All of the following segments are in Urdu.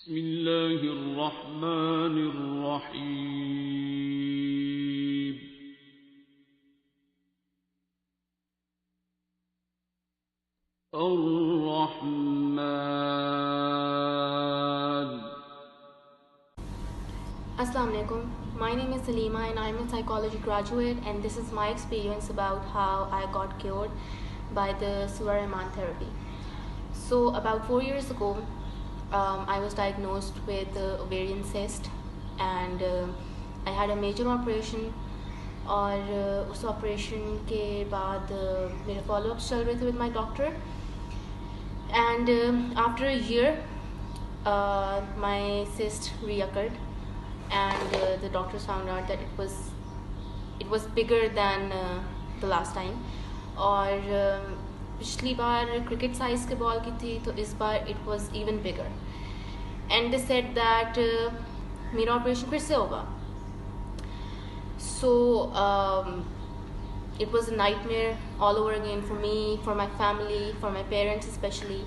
بسم الله الرحمن الرحيم. الرحمن. Assalamu alaikum. My name is Salima and I am a psychology graduate, and this is my experience about how I got cured by the Surah Rahman therapy. So about 4 years ago, I was diagnosed with ovarian cyst, and I had a major operation. اور اس آپریشن کے بعد میرے فالو اپس چل رہے تھے with my doctor, and after a year my cyst reoccurred, and the doctors found out that it was bigger than the last time. اور پچھلی بار کرکٹ سائز کے بال کی تھی, تو اس بار it was even bigger, and they said that میرا آپریشن پھر سے ہوگا. So it was a nightmare all over again for me, for my family, for my parents especially.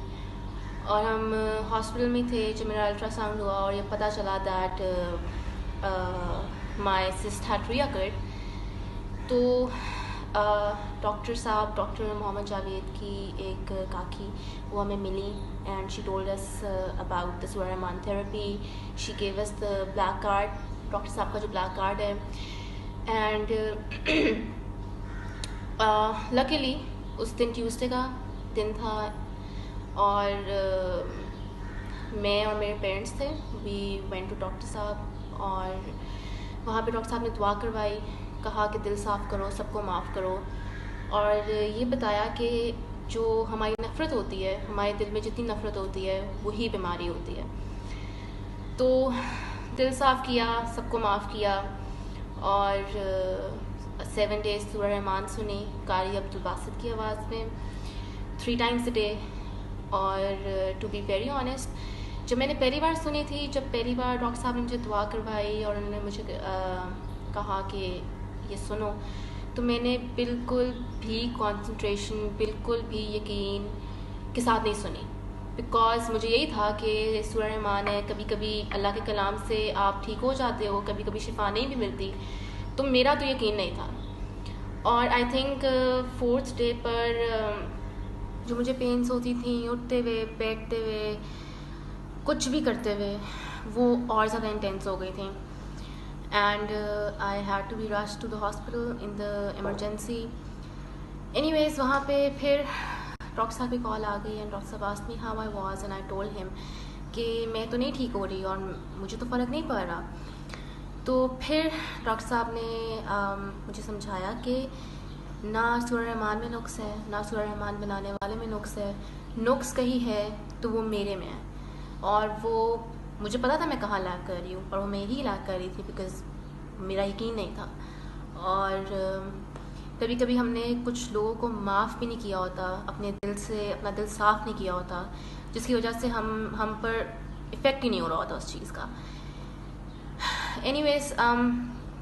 اور ہم ہاسپٹل میں تھے جب میرا الٹرا ساؤنڈ ہوا اور یہ پتہ چلا that my cyst had reoccurred. تو ڈاکٹر صاحب, ڈاکٹر محمد جاوید کی ایک کاکی, وہ ہمیں ملی, and she told us about the Surah Rahman therapy. She gave us the black card, doctor صاحب کا جو black card ہے. اینڈ لکیلی اس دن ٹیوزڈے کا دن تھا, اور میں اور میرے پیرنٹس تھے. وی وینٹ ٹو ڈاکٹر صاحب, اور وہاں پہ ڈاکٹر صاحب نے دعا کروائی, کہا کہ دل صاف کرو, سب کو معاف کرو, اور یہ بتایا کہ جو ہماری نفرت ہوتی ہے, ہمارے دل میں جتنی نفرت ہوتی ہے وہی بیماری ہوتی ہے. تو دل صاف کیا, سب کو معاف کیا, اور 7 days سورہ رحمان سنی قاری عبدالباسط کی آواز میں 3 times a day. اور ٹو بی ویری آنیسٹ, جب میں نے پہلی بار سنی تھی, جب پہلی بار ڈاکٹر صاحب نے مجھے دعا کروائی اور انہوں نے مجھے کہا کہ یہ سنو, تو میں نے بالکل بھی کنسنٹریشن, بالکل بھی یقین کے ساتھ نہیں سنی, بیکاز مجھے یہی تھا کہ سورہ رحمان ہے, کبھی کبھی اللہ کے کلام سے آپ ٹھیک ہو جاتے ہو, کبھی کبھی شفا نہیں بھی ملتی. تو میرا تو یقین نہیں تھا. اور آئی تھنک 4th day پر جو مجھے پینس ہوتی تھیں اٹھتے ہوئے, بیٹھتے ہوئے, کچھ بھی کرتے ہوئے, وہ اور زیادہ انٹینس ہو گئی تھیں. And I had to be rush to the hospital in the emergency. Anyways وہاں پہ پھر ڈاکٹر صاحب کی کال آ گئی, اینڈ ڈاکٹر صاحب asked me how I was, and I told him کہ میں تو نہیں ٹھیک ہو رہی اور مجھے تو فرق نہیں پڑ رہا. تو پھر ڈاکٹر صاحب نے مجھے سمجھایا کہ نہ سورہ رحمان میں نقص ہے, نہ سورہ رحمان بنانے والے میں نقص ہے, نقص کہیں ہے تو وہ میرے میں ہے. اور وہ مجھے پتا تھا میں کہاں لیک کر رہی ہوں, اور وہ میں ہی لیک کر رہی تھی, بیکاز میرا یقین نہیں تھا. اور کبھی کبھی ہم نے کچھ لوگوں کو معاف بھی نہیں کیا ہوتا, اپنے دل سے اپنا دل صاف نہیں کیا ہوتا, جس کی وجہ سے ہم پر افیکٹ ہی نہیں ہو رہا ہوتا اس چیز کا. اینی ویز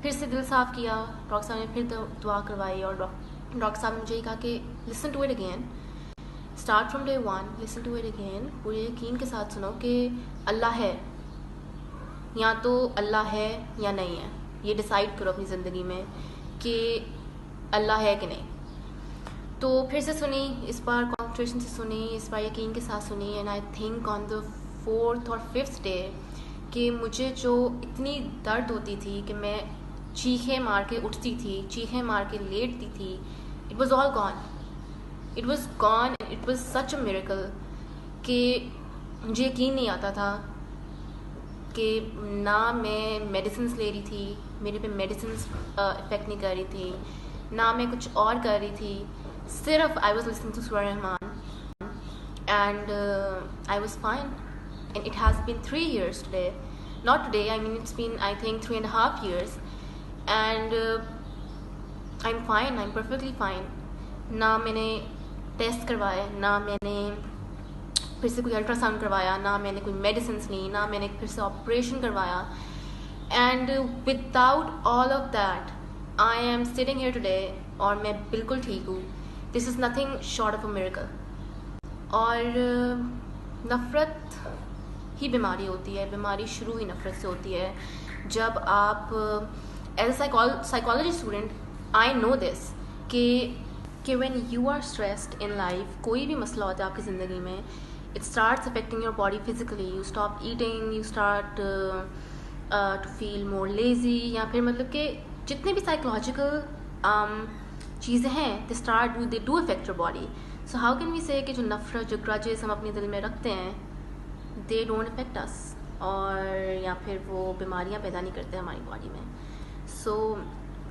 پھر سے دل صاف کیا, ڈاکٹر صاحب نے پھر دعا کروائی, اور ڈاکٹر صاحب نے مجھے یہ کہا کہ listen to it again, start from day 1, listen to it again, پورے یقین کے ساتھ سنو کہ اللہ ہے, یا تو اللہ ہے یا نہیں ہے, یہ ڈیسائیڈ کرو اپنی زندگی میں کہ اللہ ہے کہ نہیں. تو پھر سے سنی, اس بار کانسنٹریشن سے سنی, اس بار یقین کے ساتھ سنی, and I think on the 4th اور 5th day کہ مجھے جو اتنی درد ہوتی تھی کہ میں چیخیں مار کے اٹھتی تھی, چیخیں مار کے لیٹتی تھی, it was all gone, it was gone, it was such a miracle کہ مجھے یقین نہیں آتا تھا کہ نہ میں میڈیسنس لے رہی تھی, میرے پہ میڈیسنس افیکٹ نہیں کر رہی تھی, نہ میں کچھ اور کر رہی تھی, صرف آئی واز لسننگ ٹو سورہ رحمان, and I was fine. And it has been 3 years today. Not today, I mean it's been I think 3.5 years. And I'm fine, I'm perfectly fine. نہ میں نے ٹیسٹ کروائے, نہ میں نے پھر سے کوئی الٹرا ساؤنڈ کروایا, نہ میں نے کوئی میڈیسنس لی, نہ میں نے پھر سے آپریشن کروایا. And without all of that I am sitting here today, اور میں بالکل ٹھیک ہوں. This is nothing short of a miracle. اور نفرت ہی بیماری ہوتی ہے. بیماری شروع ہی نفرت سے ہوتی ہے. جب آپ as a psychology student I know this کہ when you are stressed in life, کوئی بھی مسئلہ ہوتا ہے آپ کی زندگی میں, it starts affecting your body physically. You stop eating, you start to feel more lazy, یا پھر مطلب کہ جتنے بھی سائیکولوجیکل چیزیں ہیں they do affect your body. So how can we say کہ جو نفرت, جو گرجز ہم اپنے دل میں رکھتے ہیں, دے ڈونٹ افیکٹ اس, اور یا پھر وہ بیماریاں پیدا نہیں کرتے ہماری باڈی میں. So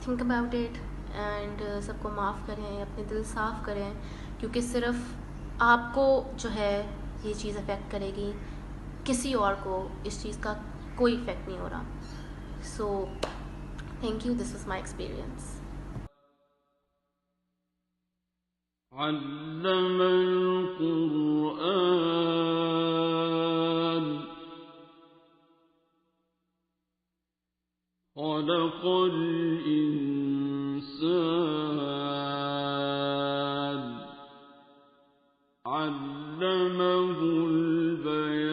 think about it and سب کو معاف کریں, اپنے دل صاف کریں, کیونکہ صرف آپ کو جو ہے یہ چیز افیکٹ کرے گی, کسی اور کو اس چیز کا کوئی افیکٹ نہیں ہو رہا. So thank you, this was my experience. علم القرآن خلق الإنسان علمه البيان